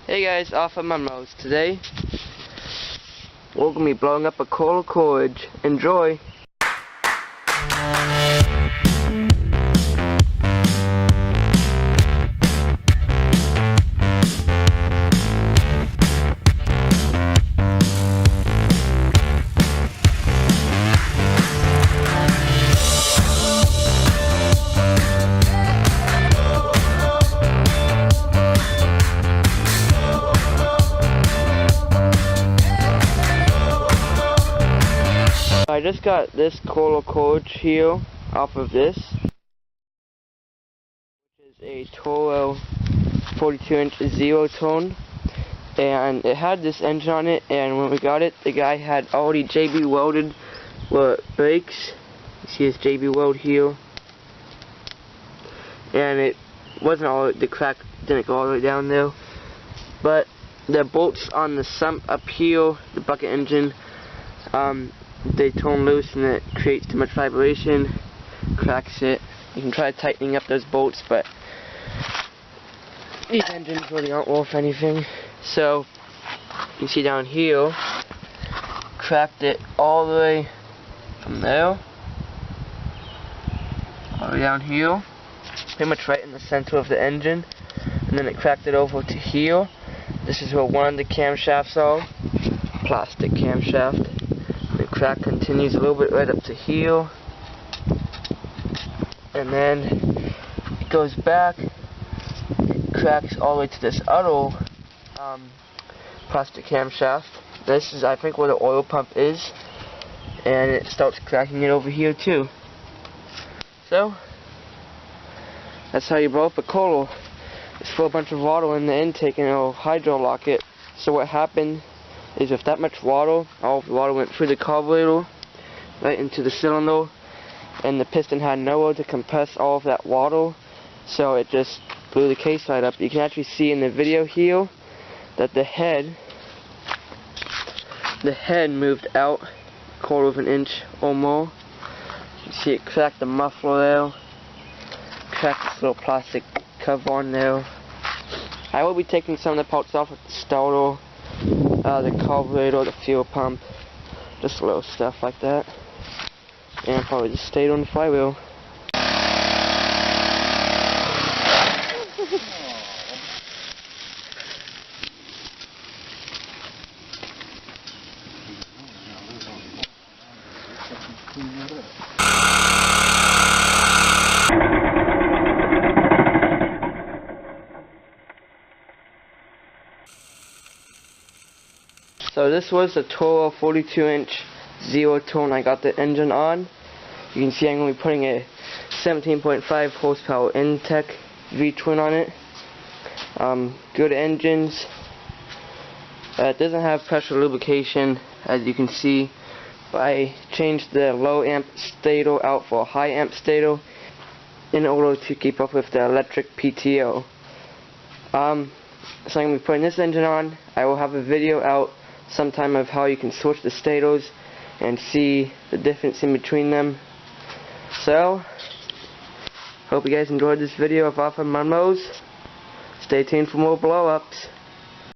Hey guys, Offroad MudMowers. Today we're going to be blowing up a Kohler cordage. Enjoy! I just got this Kohler cordage here off of this, which is a Kohler 42-inch zero tone, and it had this engine on it, and when we got it, the guy had already JB welded the brakes. You see this JB weld here, and it wasn't all, the crack didn't go all the way down there, but the bolts on the sump up here, the bucket engine, they turn loose and it creates too much vibration, cracks it. You can try tightening up those bolts, but these engines really aren't worth anything. So you can see down here, cracked it all the way from there, all the way down here, pretty much right in the center of the engine, and then it cracked it over to here. This is where one of the camshafts are, plastic camshaft. The crack continues a little bit right up to here, and then it goes back, it cracks all the way to this other plastic camshaft. This is, I think, where the oil pump is, and it starts cracking it over here too. So that's how you blow up a Kohler. Just throw a bunch of water in the intake and it'll hydrolock it. So what happened is, if that much water, all of the water went through the carburetor right into the cylinder, and the piston had nowhere to compress all of that water, so it just blew the case right up. You can actually see in the video here that the head moved out a quarter of an inch or more. You can see it cracked the muffler there, cracked this little plastic cover on there. I will be taking some of the parts off with the starter, the carburetor, the fuel pump, just little stuff like that, and probably just stayed on the flywheel. So this was the Kohler 42-inch zero tone I got the engine on. You can see I'm going to be putting a 17.5 horsepower Intech V-twin on it. Good engines. It doesn't have pressure lubrication, as you can see. But I changed the low amp stator out for a high amp stator in order to keep up with the electric PTO. So I'm going to be putting this engine on. I will have a video out sometime of how you can switch the stators and see the difference in between them. So, hope you guys enjoyed this video of Offroad MudMowers. Stay tuned for more blow-ups.